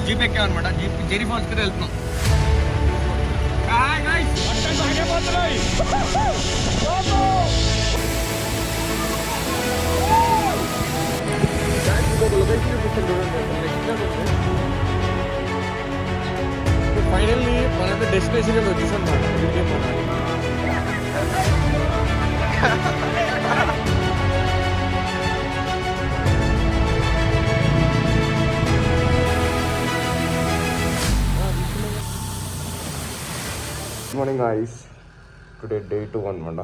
Jeep ఎక్కామన్నమాట. Jeep zari falls కి వెళ్తున్నాం. Finally మనైతే destination వచ్చేసాం good morning guys. Today day 2 అనమాట.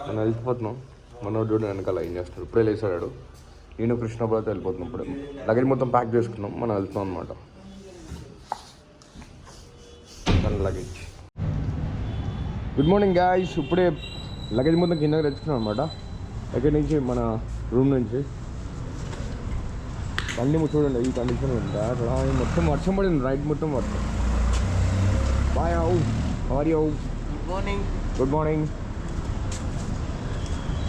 మనం వెళ్ళిపోతున్నాం. మనోడు వెనకాల ఏం చేస్తున్నాడు, ఇప్పుడే లేచాడు. నేను కృష్ణాపురం వెళ్ళిపోతున్నాం. ఇప్పుడు లగేజ్ మొత్తం ప్యాక్ చేసుకున్నాం. మనం వెళ్తున్నాం అనమాట. లగేజ్. Good morning guys. ఇప్పుడే లగేజ్ మొత్తం కిందకి తెచ్చుకున్నాం అనమాట. ఎక్కడి నుంచి, మన రూమ్ నుంచి. అన్నీ చూడండి ఈ కండిషన్ ఉందా. మొత్తం వర్షం పడింది, రైట్ మొత్తం వర్షం. బాయ్. How good morning.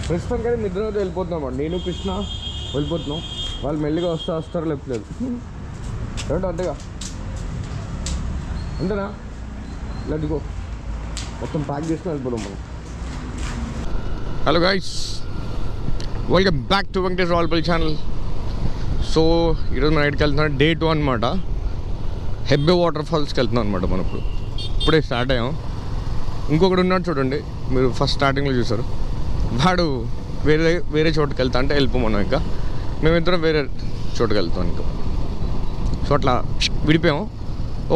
ప్రస్తుతం కానీ నిద్ర వెళ్ళిపోతున్నాం అండి. నేను కృష్ణ వెళ్ళిపోతున్నాం. వాళ్ళు మెల్లిగా వస్తారో లేపలేదు. ఏమిటో అంతేగా, అంతేనా? Let's go. మొత్తం ప్యాక్ చేసుకుని వెళ్ళిపోదాం మనం. Hello guys, welcome back to Venkatesh Rayalpalli channel. So ఈరోజు మనం ఎక్కడికి వెళ్తున్నాం, డే 2 అనమాట. హెబ్బే వాటర్ ఫాల్స్కి వెళ్తున్నాం అనమాట. మనం ఇప్పుడే స్టార్ట్ అయ్యాం. ఇంకొకటి ఉన్నాడు చూడండి, మీరు ఫస్ట్ స్టార్టింగ్లో చూసారు. వాడు వేరే చోటుకి వెళ్తా అంటే వెళ్ళిపోమన్నాం. ఇంకా మేమిద్దరం వేరే చోటుకి వెళ్తాం ఇంకా. సో అట్లా విడిపోయాం.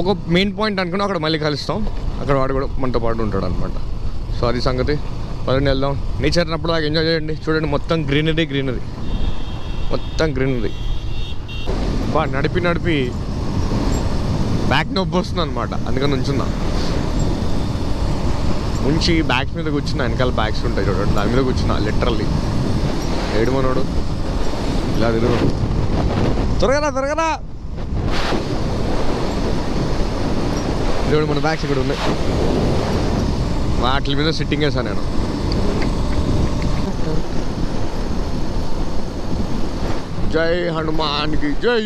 ఒక మెయిన్ పాయింట్ అనుకున్నాం, అక్కడ మళ్ళీ కలుస్తాం. అక్కడ వాడు కూడా మనతో పాటు ఉంటాడు అనమాట. సో అది సంగతి. పదండి వెళ్దాం. నేచర్ అప్పుడు దాకా ఎంజాయ్ చేయండి. చూడండి మొత్తం గ్రీనరీ మొత్తం గ్రీనరీ. నడిపి బ్యాక్ నొప్పి వస్తుంది అనమాట. అందుకని ఉంచున్నా. ఉంచి బ్యాగ్స్ మీద కూర్చున్నా. వెనకాల బ్యాగ్స్ ఉంటాయి చూడండి, దాని మీద కూర్చున్నా. లిటరల్లీ ఏడు మనోడు ఇలా తిరుగు. త్వరగా చూడు, మన బ్యాగ్స్ ఇక్కడ ఉన్నాయి. వాటి మీద సిట్టింగ్ వేసాను నేను. జై హనుమాన్కి జై.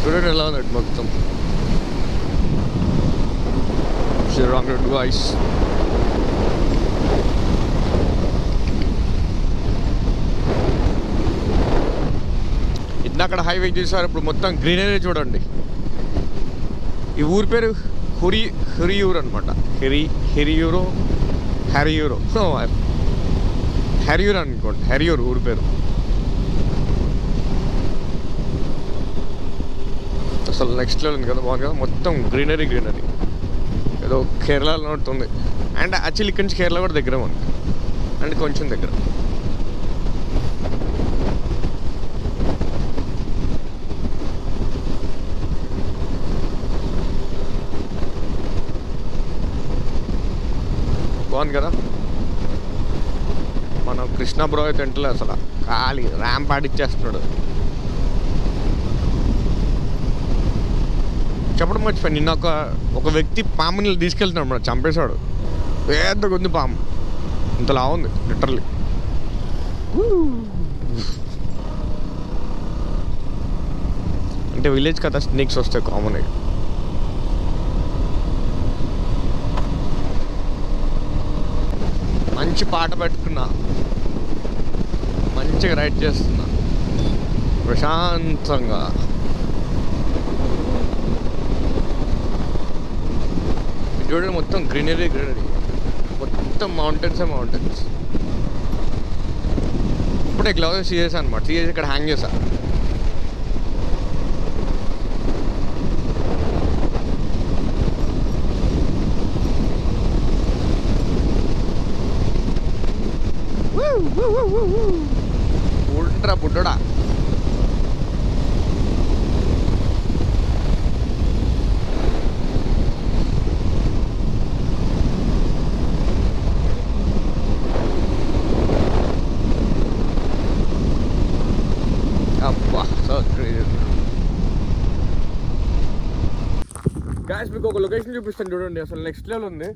చూడండి ఎలా ఉంది మొత్తం. Wrong road guys. ఇందాక హైవే చూసారు, ఇప్పుడు మొత్తం గ్రీనరీ చూడండి. ఈ ఊరి పేరు హెరియూర్ అనమాట. హెరియూర్ అనుకోండి. హెరియూర్ ఊరి పేరు. అసలు నెక్స్ట్ లెవెల్ ఉంది కదా, బాగుంది కదా. మొత్తం గ్రీనరీ ఏదో కేరళలో ఉంటుంది. అండ్ యాక్చువల్లీ ఇక్కడి నుంచి కేరళ కూడా దగ్గర ఉంది, అండ్ కొంచెం దగ్గర. బాగుంది కదా. మన కృష్ణ బ్రో అయితే తింటలే అసలు, ఖాళీ ర్యాంప్ ఆడిచ్చేస్తున్నాడు. చెప్పడం మర్చిపోయి, నిన్న ఒక వ్యక్తి పాముని తీసుకెళ్తున్నాడు, మన చంపేశాడు. పెద్దగా ఉంది పాము, ఇంతలా ఉంది లిటరల్లీ. అంటే విలేజ్ కదా, స్నేక్స్ వస్తాయి కామన్. మంచి పాట పెట్టుకున్నా, మంచిగా రైడ్ చేస్తున్నా ప్రశాంతంగా. చూడండి మొత్తం గ్రీనరీ, మొత్తం మౌంటైన్స్. ఇప్పుడే గ్లౌజెస్ తీసేసా అనమాట, తీసేసి ఇక్కడ హ్యాంగ్ చేసా. బుడ్డరా బుడ్డోడా. అబ్బా సో గాయ్స్, మీకు ఒక లొకేషన్ చూపిస్తాను చూడండి, అసలు నెక్స్ట్ లెవెల్ ఉంది.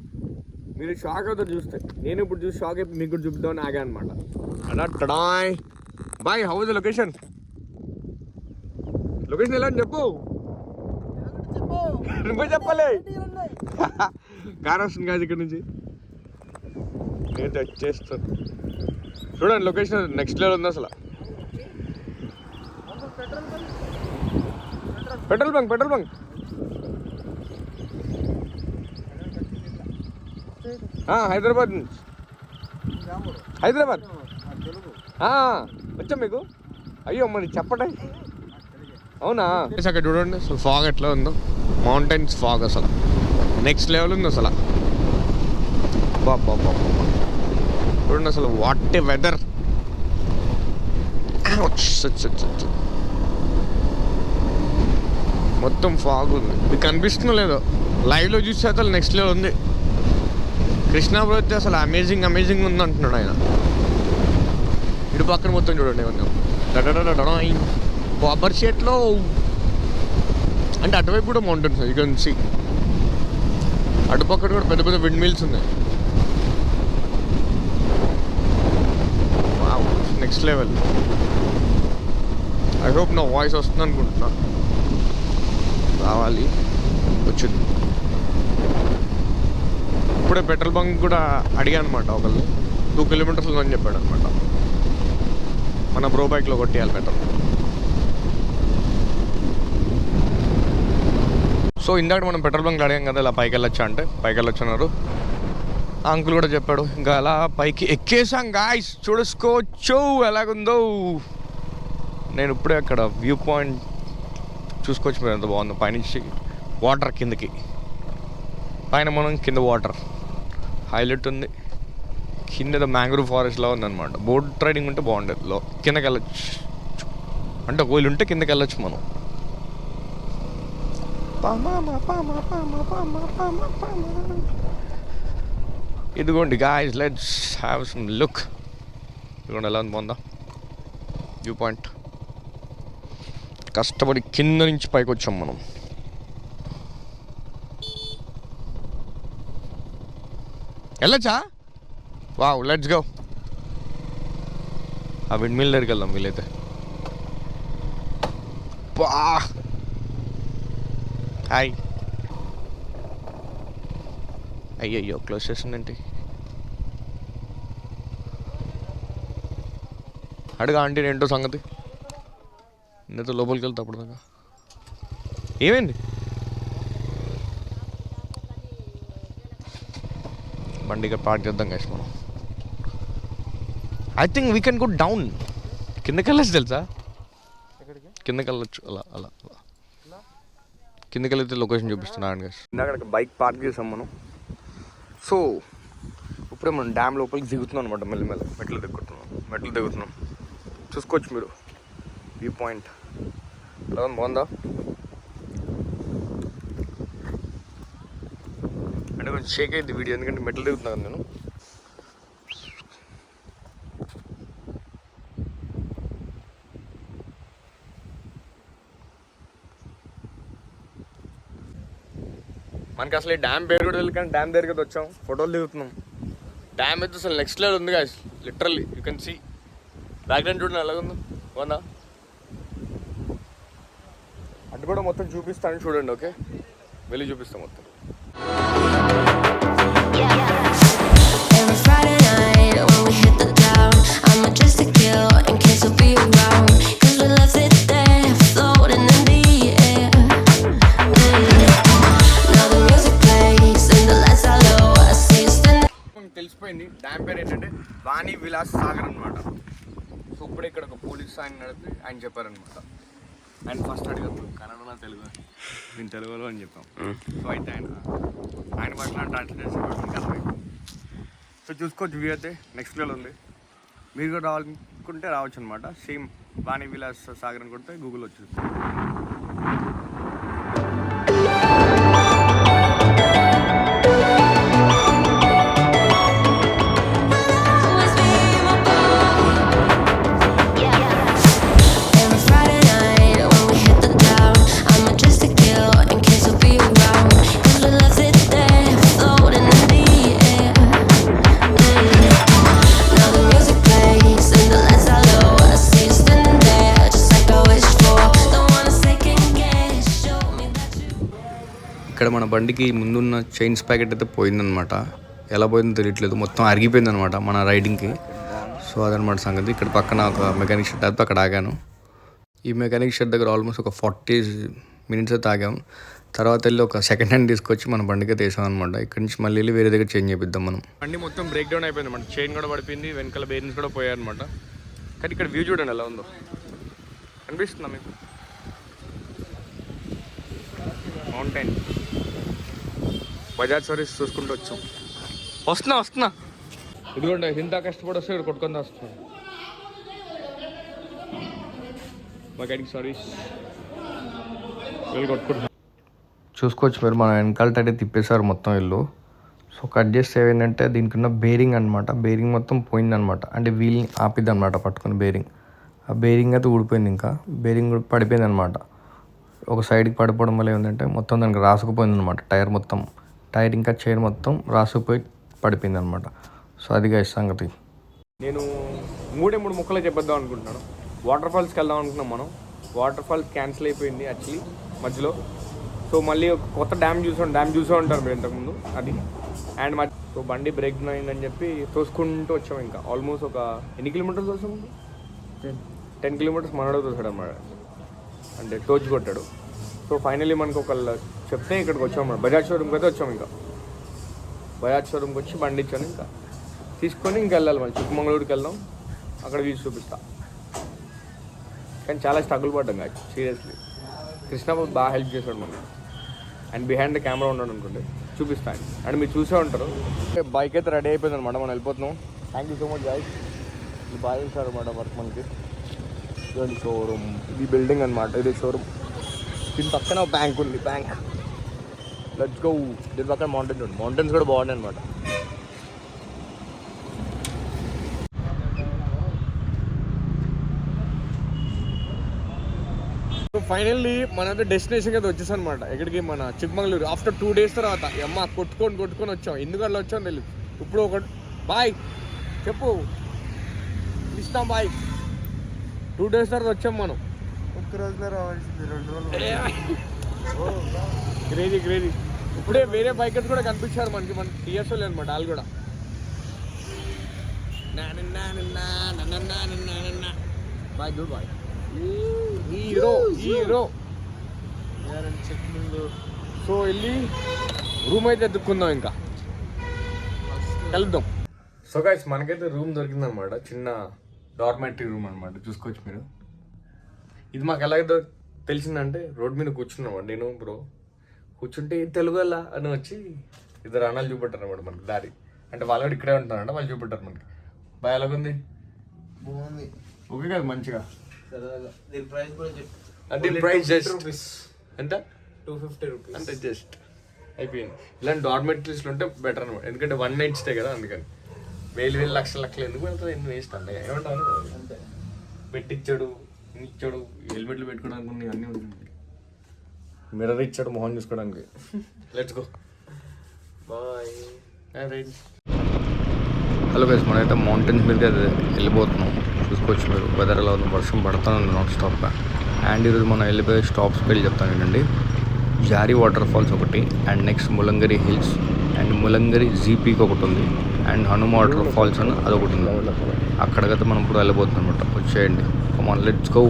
మీరు షాక్ అవుతారు చూస్తే. నేను ఇప్పుడు చూసి షాక్ అయిపోయి మీకు కూడా చూపిద్దామని ఆగా అనమాట. అలా టడాయ్ bye. How is the location? Location ఎలా అని చెప్పు. నువ్వే చెప్పలే. కార్ వస్తుంది కాదు ఇక్కడ నుంచి, నేను వచ్చేస్తాను. చూడండి లొకేషన్ నెక్స్ట్ లెవెల్ ఉంది అసలు. పెట్రోల్ బంక్ హైదరాబాద్ నుంచి. హైదరాబాద్ వచ్చా మీకు? అయ్యో మరి చెప్పండి. అవునా? అక్కడ చూడండి అసలు ఫాగ్ ఎట్లా ఉందో, మౌంటైన్స్ ఫాగ్ అసలు నెక్స్ట్ లెవెల్ ఉంది అసలు. బాబా చూడండి అసలు వాట్ ఏ వెదర్. మొత్తం ఫాగ్ ఉంది, మీకు కనిపిస్తుందో లేదో. లైవ్లో చూస్తే అసలు నెక్స్ట్ లెవెల్ ఉంది. కృష్ణా బ్రో అయితే అసలు అమేజింగ్ ఉంది అంటున్నాడు ఆయన. ఇటు పక్కన మొత్తం చూడండి ఏమన్నా బాబర్ షేట్లో, అంటే అటువైపు కూడా మౌంటైన్స్ యూ కెన్ సీ. అటుపక్కన కూడా పెద్ద పెద్ద విండ్ మిల్స్ ఉన్నాయి. Next level. ఐ హోప్ నా వాయిస్ వస్తుంది అనుకుంటున్నా. రావాలి, వచ్చింది. ఇప్పుడే పెట్రోల్ బంక్ కూడా అడిగాను అనమాట ఒకళ్ళు. 2 kilometers ఉందని చెప్పాడు అనమాట. మన బ్రో బైక్లో కొట్టేయాలి పెట్రోల్. సో ఇందాక మనం పెట్రోల్ బంక్ అడిగాం కదా, ఇలా పైకి వెళ్ళొచ్చా అంటే పైకి వెళ్ళొచ్చున్నారు. ఆ అంకుల్ కూడా చెప్పాడు. ఇంకా అలా పైకి ఎక్కేసాం గాయ్స్, చూసుకోవచ్చు ఎలాగుందో. నేను ఇప్పుడే అక్కడ వ్యూ పాయింట్ చూసుకోవచ్చు మీరు, ఎంత బాగుందో. పైనుంచి వాటర్ కిందకి, పైన మనం కింద వాటర్ హైలైట్ ఉంది. కింద మ్యాంగ్రూవ్ ఫారెస్ట్లో ఉందన్నమాట. బోట్ రైడింగ్ ఉంటే బాగుండేది. కిందకి వెళ్ళొచ్చు, అంటే ఒకవేళ ఉంటే కిందకి వెళ్ళొచ్చు మనం. ఇదిగోండి guys, let's have some look. ఇదిగోండి ఎలా ఉంది, బాగుందా వ్యూ పాయింట్. కష్టపడి కింద నుంచి పైకి వచ్చాం మనం. వెళ్ళచ్చా? Wow, let's go. ఆ విండ్ మిల్ దగ్గరికి వెళ్దాం వీలైతే. హాయ్. అయ్యయ్యో క్లోజ్ చేసిందేంటి? అడుగా ఆంటీ ఏంటో సంగతి. నేనైతే లోపలికి వెళ్తా అప్పుడు దాకా. ఏమైంది? బండి ఇక్కడ పార్క్ చేద్దాం గైస్ మనం. I think we can go down. కిందకి వెళ్ళచ్చు తెలుసా, కిందకి వెళ్ళొచ్చు. అలా అలా అలా కిందకి వెళ్తే లొకేషన్ చూపిస్తున్నాను గైస్. ఇందాక బైక్ పార్క్ చేసాం మనం. సో ఇప్పుడే మనం డ్యామ్ లోపలికి దిగుతున్నాం అనమాట. మెల్లమెల్ల మెట్లు దిగుతున్నాం. చూసుకోవచ్చు మీరు వ్యూ పాయింట్ ఎలా బాగుందా. అంటే కొంచెం షేక్ అయింది వీడియో, ఎందుకంటే మెట్లు దిగుతున్నాను నేను. మనకి అసలు ఈ డ్యామ్ పేరు కూడా తెలియదు, కానీ డ్యామ్ దగ్గరికి వచ్చాం, ఫోటోలు దిగుతున్నాం. డ్యామ్ అయితే అసలు నెక్స్ట్ లెవెల్ ఉంది guys, literally you can see. Background చూడండి ఎలాగుందో బాగుందా? అటు కూడా మొత్తం చూపిస్తాను చూడండి. ఓకే, వెళ్ళి చూపిస్తాం మొత్తం. తెలిసిపోయింది డ్యామ్ పేరు ఏంటంటే వాణి విలాస్ సాగర్ అనమాట. సో ఇప్పుడే ఇక్కడ ఒక పోలీస్ ఆయన నడిపి ఆయన చెప్పారనమాట. ఆయన ఫస్ట్ అడిగారు కన్నడలో తెలుగు, నేను తెలుగులో అని చెప్పాం. సో అయితే ఆయన మాట్లాడే సో చూసుకోవచ్చు. వ్యూ అయితే నెక్స్ట్ లెవెల్ ఉంది. మీరు కూడా రావాలనుకుంటే రావచ్చు అనమాట. సేమ్ వాణి విలాస్ సాగర్ అని కొడితే గూగుల్ వచ్చేది. ఇక్కడ మన బండికి ముందున్న చైన్స్ ప్యాకెట్ అయితే పోయిందనమాట. ఎలా పోయిందో తెలియట్లేదు, మొత్తం అరిగిపోయిందనమాట మన రైడింగ్కి. సో అదనమాట సంగతి. ఇక్కడ పక్కన ఒక మెకానిక్ షెడ్ అయితే అక్కడ ఆగాను. ఈ మెకానిక్ షెడ్ దగ్గర ఆల్మోస్ట్ ఒక 40 minutes అయితే ఆగాము. తర్వాత వెళ్ళి ఒక సెకండ్ హ్యాండ్ తీసుకొచ్చి మన బండికి అయితే వేసాం అనమాట. ఇక్కడ నుంచి మళ్ళీ వెళ్ళి వేరే దగ్గర చేంజ్ చేపిద్దాం మనం. బండి మొత్తం బ్రేక్ డౌన్ అయిపోయింది అనమాట. చైన్ కూడా పడిపోయింది, వెనకాల బేరింగ్స్ కూడా పోయాయన్నమాట. కానీ ఇక్కడ వ్యూ చూడండి ఎలా ఉందో, అనిపిస్తుందా మీకు? మౌంటైన్ బజాజ్ సర్వీస్ చూసుకుంటూ వచ్చాం. వస్తున్నా ఇదిగోండి, ఇంత కష్టపడి వస్తే ఇక్కడ కొట్టుకొని వస్తున్నాం. మెకానిక్ సర్వీస్ వెళ్ళి కొట్టుకుంటున్నాం. చూసుకోవచ్చు మీరు, మన వెనకాల టైర్ తిప్పేశారు మొత్తం ఇల్లు. సో కట్ చేస్తే ఏంటంటే దీనికి ఉన్న బేరింగ్ అనమాట. బేరింగ్ మొత్తం పోయిందనమాట. అంటే వీల్ని ఆపిద్ది అనమాట పట్టుకుని బేరింగ్. ఆ బేరింగ్ అయితే ఊడిపోయింది. ఇంకా బేరింగ్ కూడా పడిపోయింది అనమాట. ఒక సైడ్కి పడిపోవడం వల్ల ఏంటంటే మొత్తం దానికి రాసుకుపోయింది అనమాట. టైర్ ఇంకా చైన్ మొత్తం రాసుకుపోయి పడిపోయింది అనమాట. సో అదిగా సంగతి. నేను 3 ముక్కలే చెప్పేద్దాం అనుకుంటున్నాను. వాటర్ ఫాల్స్కి వెళ్దాం అనుకున్నాం మనం. వాటర్ ఫాల్స్ క్యాన్సిల్ అయిపోయింది యాక్చువల్లీ మధ్యలో. సో మళ్ళీ ఒక కొత్త డ్యామ్ చూసే ఉంటారు మీరు ఇంతకుముందు, అది. అండ్ సో బండి బ్రేక్ అయిందని చెప్పి తోసుకుంటూ వచ్చాము. ఇంకా ఆల్మోస్ట్ ఒక ఎన్ని కిలోమీటర్స్ తోసాము? 10 kilometers మనోడు తోసాడు అన్నమాట. అంటే టోచ్ కొట్టాడు. సో ఫైనల్లీ మనకు ఒకళ్ళు చెప్తే ఇక్కడికి వచ్చాము. బజాజ్ షోరూమ్కి అయితే వచ్చాము. ఇంకా బజాజ్ షోరూమ్కి వచ్చి బండి ఇచ్చాను. ఇంకా తీసుకొని ఇంకా వెళ్ళాలి మళ్ళీ చిక్కమంగళూరుకి వెళ్దాం. అక్కడ వీసి చూపిస్తా. కానీ చాలా స్ట్రగుల్ పడ్డాం కాదు సీరియస్లీ. కృష్ణబాబు బాగా హెల్ప్ చేశాడు మనకి. అండ్ బిహైండ్ ద కెమెరా ఉన్నాడు అనుకోండి, చూపిస్తాను. అండ్ మీరు చూసే ఉంటారు. బైక్ అయితే రెడీ అయిపోయింది అనమాట, మనం వెళ్ళిపోతున్నాం. Thank you so much guys. ఇది బాగా చేశారు అనమాట వర్క్ మనకి. ఇదండి షోరూమ్, ఇది బిల్డింగ్ అనమాట, ఇది షోరూమ్. దీని పక్కన బ్యాంక్ ఉంది, బ్యాంక్. Let's go. దీని పక్కన మౌంటైన్స్ ఉంది, మౌంటైన్స్ కూడా బాగున్నాయి అనమాట. సో ఫైనల్లీ మనైతే డెస్టినేషన్కి అయితే వచ్చేసాం అనమాట. ఎక్కడికి? మన చిక్కమంగళూరు. ఆఫ్టర్ 2 days తర్వాత అమ్మ కొట్టుకొని వచ్చాం. ఎందుకు అట్లా వచ్చాం తెలియదు. ఇప్పుడు ఒక బాయ్ చెప్పు ఇస్తాం బాయ్. 2 days తర్వాత వచ్చాం మనం. ఒక్క రోజులో రావాల్సింది 2 రోజులు. క్రేజీ. ఇప్పుడే వేరే బైకర్స్ కూడా కనిపించారు మనకి. మన టీఎస్ఓలే అనమాట వాళ్ళు కూడా. Boy good boy. Hero so వెళ్ళి రూమ్ అయితే ఎత్తుక్కుందాం, ఇంకా కలుద్దాం. సో గైస్ మనకైతే రూమ్ దొరికిందనమాట. చిన్న డార్మెటరీ రూమ్ అనమాట. చూసుకోవచ్చు మీరు. ఇది మాకు ఎలాగైతే తెలిసిందంటే రోడ్ మీద కూర్చున్నాం నేను బ్రో. కూర్చుంటే తెలుగు ఎలా అని వచ్చి 2 అన్నాలు చూపెట్టారు అనమాట మనకి దారి. అంటే వాళ్ళు కూడా ఇక్కడే ఉంటారంట, వాళ్ళు చూపెట్టారు మనకి. బాగా ఎలాగుంది? బాగుంది. ఓకే కదా, మంచిగా. దీని ప్రైస్ కూడా దీని ప్రైస్ జస్ట్ ఎంత? 250 రూపీస్ అంటే జస్ట్ అయిపోయింది. ఇలాంటి డార్మెటరీస్లో ఉంటే బెటర్ అనమాట. ఎందుకంటే 1 night స్టే కదా, అందుకని. 1000 లక్షలు ఎందుకు పెడతారు? ఎందుకు వేస్ట్ అంటే ఏమంటావు? అంతే. పెట్టిచ్చాడు, ఇచ్చాడు, హెల్మెట్లు పెట్టుకోవడానికి అన్నీ ఉంటుంది. మిర్రర్ ఇచ్చాడు మొహం చూసుకోవడానికి. Let's go boy. Hello guys, మనమైతే మౌంటైన్స్ మీదకి వెళ్ళిపోతున్నాం. చూసుకోవచ్చు మీరు. వెదర్ ఎలా ఉంది, వర్షం పడుతుంది నాన్ స్టాప్గా. అండ్ ఈరోజు మనం వెళ్ళిపోయే స్టాప్స్కి వెళ్ళి చెప్తాను ఏంటండి. జారీ వాటర్ ఫాల్స్ ఒకటి, అండ్ నెక్స్ట్ ములంగరి హిల్స్, అండ్ ములంగరి జీపీకి ఒకటి ఉంది, అండ్ హనుమ వాటర్ ఫాల్స్ అని అదొకటి ఉంది. అక్కడికైతే మనం ఇప్పుడు వెళ్ళిపోతుంది అనమాట. వచ్చేయండి, కమాన్ లెట్స్ గో.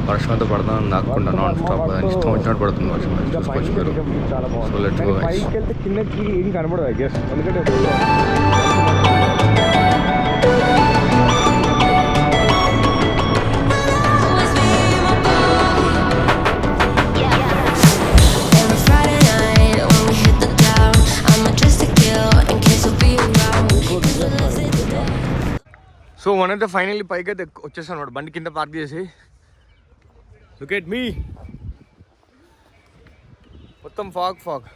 వర్షం అయితే పడుతుంది నాకుండా నాన్ స్టాప్, ఇష్టం వచ్చినట్టు పడుతుంది వర్షం. చూసుకోవచ్చు మీరు. So let's go guys. కిందకి ఏం కనబడదు ఐ గెస్, ఎందుకంటే సో మనైతే ఫైనల్లీ పైకి అయితే వచ్చేసాను అనమాట. బండి కింద పార్క్ చేసి. లుక్ ఎట్ మీ, మొత్తం fog fog.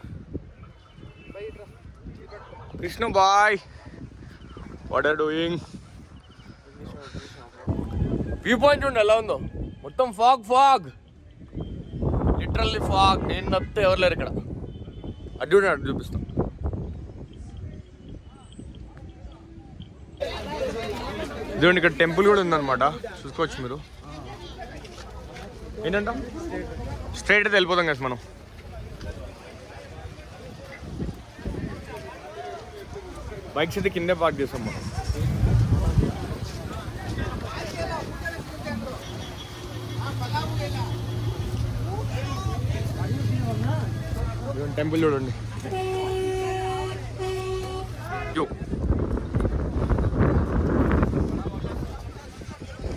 Krishna boy, what are doing? View point చూడండి ఎలా ఉందో, మొత్తం ఫాగ్ ఫాగ్, లిటరల్లీ ఫాగ్. నేను తప్పితే ఎవరు లేరు ఇక్కడ. అది చూడండి, అటు చూపిస్తాం. చూడండి ఇక్కడ టెంపుల్ కూడా ఉందన్నమాట, చూసుకోవచ్చు మీరు. ఏంటంట స్ట్రైట్ అయితే వెళ్ళిపోతాం కదా మనం. బైక్స్ అయితే కిందే పార్క్ చేస్తాం మనం. టెంపుల్ చూడండి.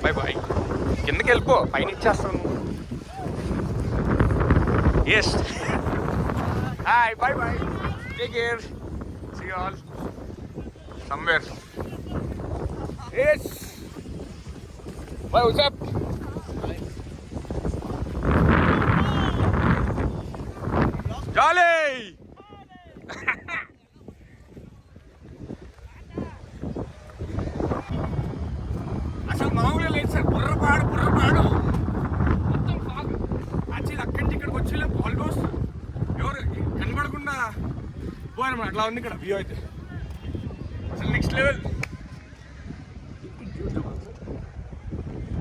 బాయ్ బాయ్, కిందకి వెళ్ళిపో, పైన ఇచ్చేస్తాను. Yes, hi, bye bye, take care, see you all somewhere. Yes, bye, what's up? Jolly. అసలు మామూలుగా లేదు సార్, బుర్రపాడు మొత్తం ఫాగ్. యాక్చువల్లీ అక్కడి నుంచి ఇక్కడికి వచ్చి ఆల్మోస్ట్ ఎవరు కనబడకుండా పోయారన్నమాట. అట్లా ఉంది ఇక్కడ వ్యూ అయితే, అసలు నెక్స్ట్ లెవెల్.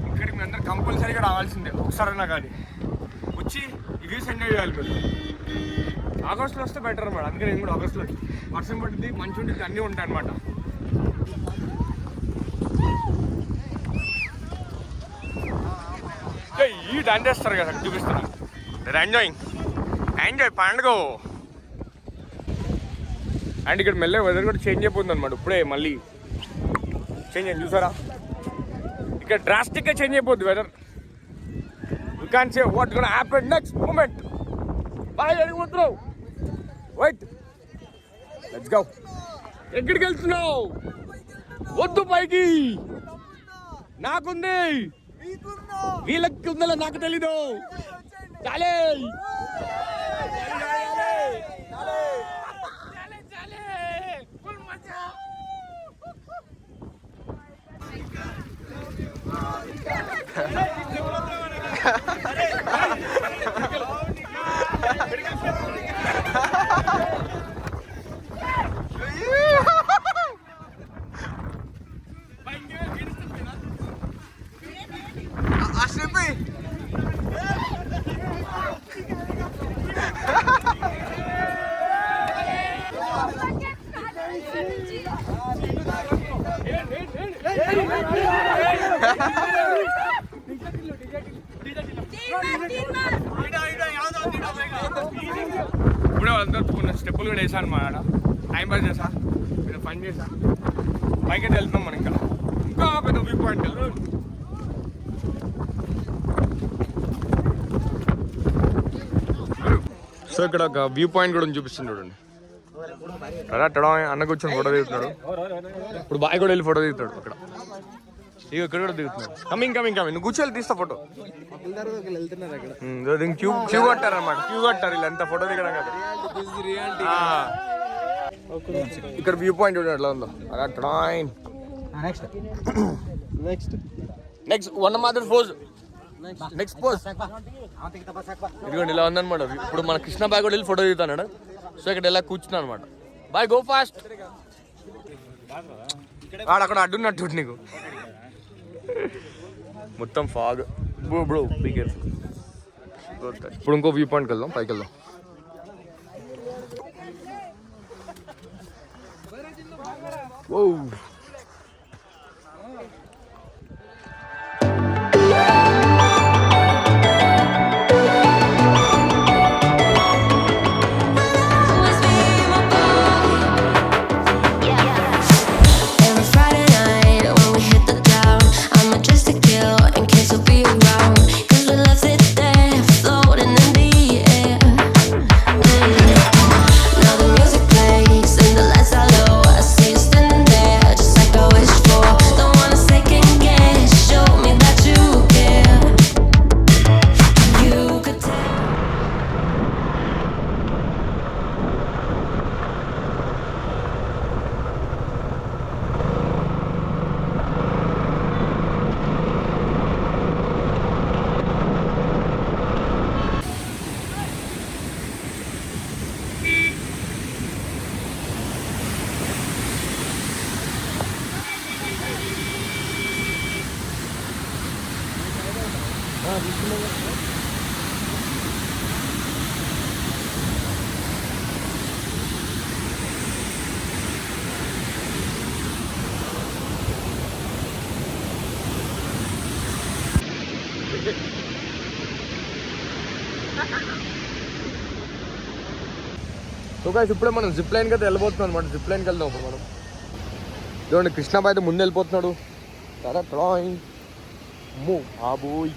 ఇక్కడికి మీ అందరు కంపల్సరీగా రావాల్సిందే ఒకసారైనా కానీ, వచ్చి ఈ వ్యూస్ ఎంజాయ్ చేయాలి మీరు. ఆగస్టులో వస్తే బెటర్ అన్నమాట. అందుకే నేను కూడా ఆగస్టులో, వర్షం పడుతుంది, మంచి ఉంటుంది, అన్నీ ఉంటాయి అన్నమాట. ఈ డాన్స్ చేస్తారు కదా, చూపిస్తున్నా. ఎంజాయ్ పండుగ. అండ్ ఇక్కడ మెల్లగా వెదర్ కూడా చేంజ్ అయిపోతుంది అనమాట. ఇప్పుడే మళ్ళీ చేంజ్ అయింది చూసారా, ఇక్కడ డ్రాస్టిక్గా చేంజ్ అయిపోద్ది weather. You can say what gonna happen next moment. బాయ్ అడిగిపోతున్నావు, వెయిట్, లెట్స్ గో. ఎక్కడికి వెళ్తున్నావు? వద్దు పైకి, నాకుంది, వీళ్ళకి ఉందో నాకు తెలీదు. చాలే ఇప్పుడే వాళ్ళందరూ స్టెప్పులు కూడా వేసాను అన్నమాట. టైం పాస్ చేసా, మీరు ఫన్ చేసా. పైకి అయితే వెళ్తున్నాం మనం. ఇంకా పెద్ద వ్యూ పాయింట్ వెళ్తాం. సో ఇక్కడ ఒక వ్యూ పాయింట్ కూడా చూపిస్తుంది చూడండి. అన్న కూర్చొని ఫోటో దిగుతున్నాడు. ఇప్పుడు బాయ్ కూడా వెళ్ళి ఫోటో దిగుతాడు అక్కడ. ఇక ఇక్కడ కూడా దిగుతున్నాడు. కమింగ్ నువ్వు కూర్చొని తీస్తా ఫోటో. క్యూ కట్టారన్నమాట, క్యూ కట్టారు ఇలా ఎంత ఫోటో దిగడం కదా. ఇక్కడ వ్యూ పాయింట్ చూడండి ఎట్లా ఉందో. Next one mother pose, next pose ఇదిగోండి ఇలా ఉందన్నమాట. ఇప్పుడు మన కృష్ణ బాయ్ కూడా వెళ్ళి ఫోటో దిగుతాడు. సో ఇక్కడ ఇలా కూర్చున్నాను అనమాట. Boy go fast. అక్కడ అడ్డున్నట్టు నీకు మొత్తం ఫాగ్. Bro be careful. ఇప్పుడు ఇంకో వ్యూ పాయింట్కి వెళ్దాం, పైకి వెళ్దాం. ఓ సో గైస్ ఇప్పుడే మనం జిప్ లైన్కి అయితే వెళ్ళిపోతున్నాం అనమాట. జిప్ లైన్కి వెళ్దాం ఇప్పుడు మనం. చూడండి కృష్ణాబాయ్ అయితే ముందు వెళ్ళిపోతున్నాడు. చాలా డ్రాయింగ్ మూ బాబోయ్.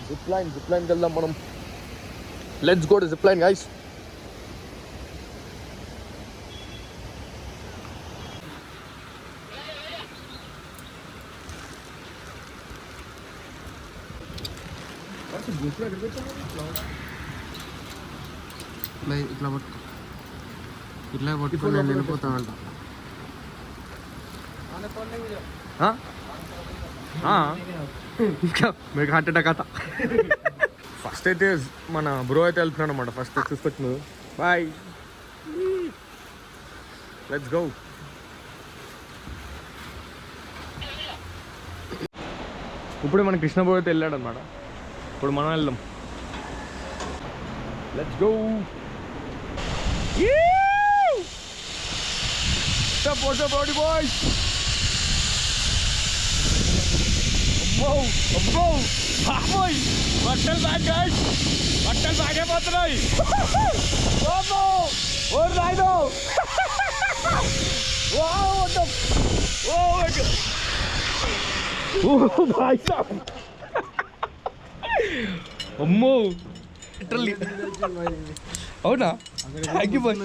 జిప్ లైన్కి వెళ్దాం మనం. Let's go to zip line guys. ఇట్లా పట్టుకొని నేను వెళ్ళిపోతానంట. ఇంకా మీకు హార్ట్ అటాక్ అత. ఫస్ట్ అయితే మన బ్రో అయితే వెళ్తున్నాడు అనమాట. ఫస్ట్ చూసుకొచ్చినాడు. బాయ్, లెట్స్ గో. ఇప్పుడు మన కృష్ణ బ్రో అయితే వెళ్ళాడు అనమాట. ఇప్పుడు మనం వెళ్దాం. Let's go. What's up, Brody boys? Bro, boy, bottle bag guys, bottle bag है पता नहीं. और राइडो. Wow, what the? Oh my god. Oh भाई साहब. अम्मो. Literally. అవునా? Thank you boy.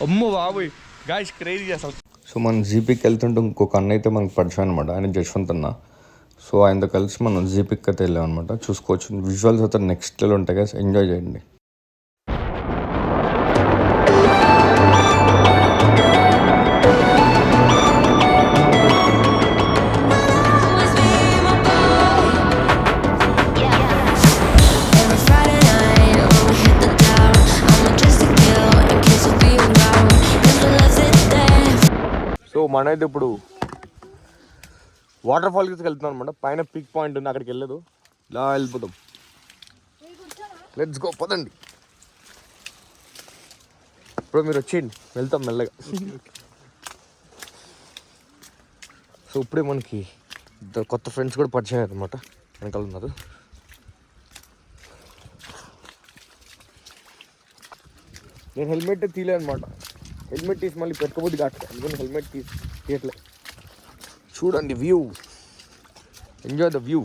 అమ్మో బాబోయ్ గాయ్స్ క్రేజీ అసలు. సో మనం జీపీకి వెళ్తుంటే ఇంకొక అన్న అయితే మనకు పరిచయం అనమాట. ఆయన జశ్వంత్ అన్న. సో ఆయనతో కలిసి మనం జీపీకి అయితే వెళ్ళాం అనమాట. చూసుకోవచ్చు, విజువల్స్ అయితే నెక్స్ట్ లెవెల్ ఉంటాయి కదా, ఎంజాయ్ చేయండి. సో మనైతే ఇప్పుడు వాటర్ ఫాల్కి వెళ్తున్నాం అనమాట. పైన పిక్ పాయింట్ ఉంది, అక్కడికి వెళ్ళదు. ఇలా వెళ్ళిపోతాం. లెట్స్ గో, పదండి. ఇప్పుడు మీరు వచ్చేయండి, వెళ్తాం మెల్లగా. సో ఇప్పుడే మనకి ఇద్దరు కొత్త ఫ్రెండ్స్ కూడా పరిచయం అనమాట. వెనకాల ఉన్నారు. నేను హెల్మెట్ తీయలే అనమాట. హెల్మెట్ తీసి మళ్ళీ పెట్టుకోబోద్ది కాదు, అందుకని హెల్మెట్ తీయట్లే. చూడండి view, enjoy the view.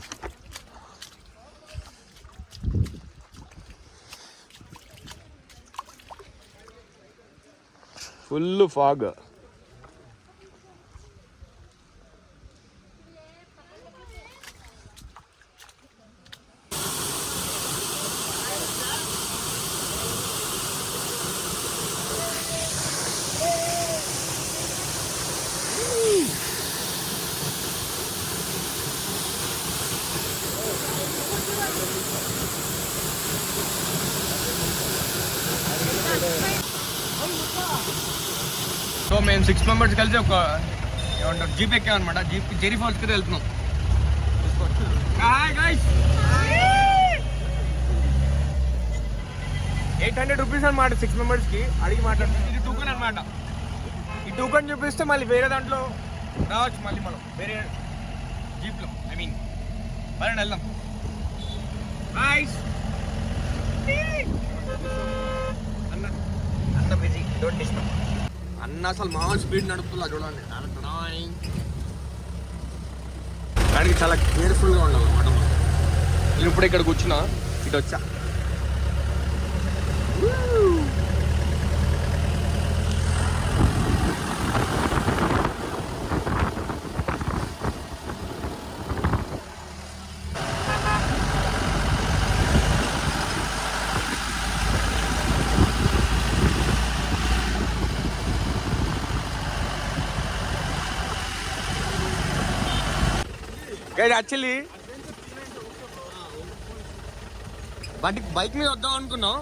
Full fog. So మేము 6 మెంబర్స్ కలిసి ఒక ఏమంటారు జీప్ ఎక్కామన్నమాట. జీప్ జెరీ ఫాల్స్కి వెళ్తున్నాం. హాయ్ గైస్, 800 రూపీస్ అనమాట 6 మెంబర్స్కి. అడిగి మాట్లాడుతుంది. ఇది టోకెన్ అనమాట. ఈ టోకెన్ చూపిస్తే మళ్ళీ వేరే దాంట్లో రావచ్చు. మళ్ళీ మనం వేరే జీప్లో పదండి వెళ్దాం. అన్న అన్న బిజీ, డోంట్ డిస్టర్బ్. అన్న అసలు మామూలు స్పీడ్ నడుపుతున్నా చూడండి. దానికి చాలా కేర్ఫుల్గా ఉండాలన్నమాట. నేను ఇప్పుడు ఇక్కడ కూర్చున్నా, ఇటు వచ్చా. యాక్చువల్లీ బైక్ మీద వద్దాం అనుకున్నాం,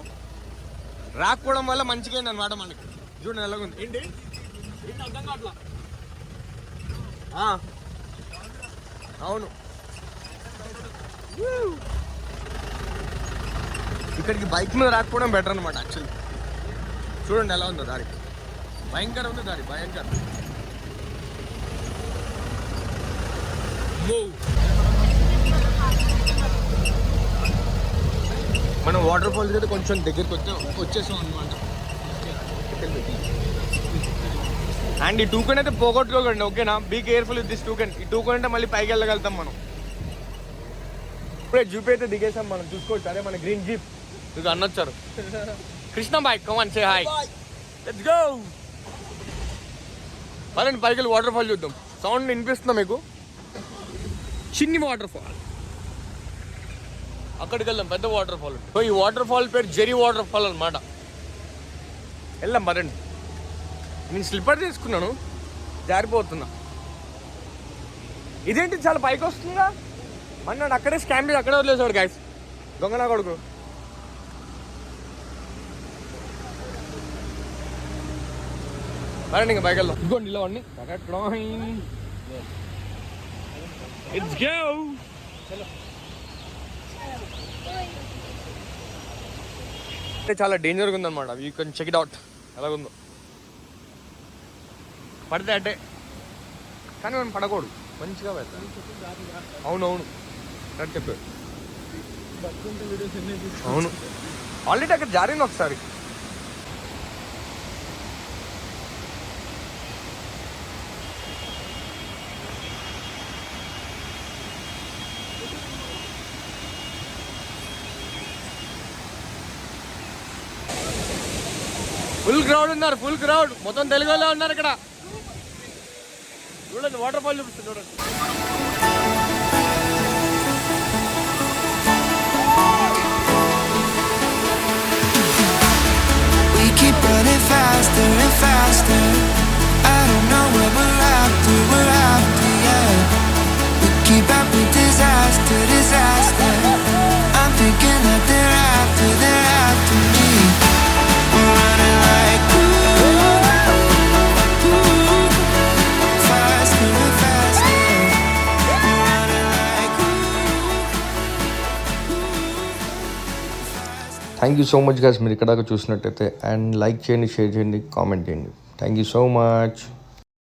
రాకపోవడం వల్ల మంచిగా అయింది అనమాట. మనకి చూడండి ఎలాగుంది. ఏంటి అర్థం కావట్లా. అవును, ఇక్కడికి బైక్ మీద రాకపోవడం బెటర్ అనమాట. యాక్చువల్లీ చూడండి ఎలా ఉందో దారి. భయంకర ఉంది దారి, భయంకర. మనం వాటర్ ఫాల్స్ అయితే కొంచెం దగ్గరికి వచ్చేసాం అనమాట. అండ్ ఈ టూకెన్ అయితే పోగొట్టుకోకండి, ఓకేనా? Be careful with this token. ఈ టూకెన్ అంటే మళ్ళీ పైకి వెళ్ళగలుగుతాం మనం. ఇప్పుడే జీప్ అయితే దిగేసాం మనం, చూసుకోవచ్చు. అదే మన గ్రీన్ జీప్. ఇక అన్నొచ్చారు. కృష్ణ బాయ్, come on say hi, let's go. పదండి పైకి వెళ్ళి వాటర్ ఫాల్ చూద్దాం. సౌండ్ వినిపిస్తుందా మీకు? చిన్ని వాటర్ ఫాల్, అక్కడికి వెళ్దాం. పెద్ద వాటర్ ఫాల్. సో ఈ వాటర్ ఫాల్ పేరు జెరీ వాటర్ ఫాల్ అనమాట. వెళ్దాం పదండి. నేను స్లిప్పర్ తీసుకున్నాను, జారిపోతున్నా. ఇదేంటి చాలా పైకి వస్తుందా? అన్నాడు అక్కడే స్కామ్ చేసి అక్కడే వదిలేసాడు గాయస్, దొంగనా కొడుకు. పదండి ఇంకా పైకి వెళ్దాం. ఇదిగోండి ఇలా అన్ని. Let's go. చాలా డేంజర్గా ఉందన్నమాట. You can check it out ఎలాగుందో. పడితే అంటే కానీ మనం పడకూడదు, మంచిగా పెడతాం. అవునవును కరెక్ట్ చెప్పారు. అవును, ఆల్రెడీ అక్కడ జారింది ఒకసారి. ఫుల్ క్రౌడ్ ఉన్నారు, ఫుల్ క్రౌడ్. మొత్తం తెలుగు వాళ్ళే ఉన్నారు ఇక్కడ. చూడండి వాటర్ ఫాల్ చూపిస్తుంది చూడండి. We keep running faster and faster. I don't know where we're after, yeah. We keep up with disaster, disaster. I'm thinking that they're after me. We're running like faster and faster. We're running like thank you so much guys, మీరు ఇక్కడ చూసినట్టయితే. And like చేయండి, share చేయండి, comment చేయండి. Thank you so much.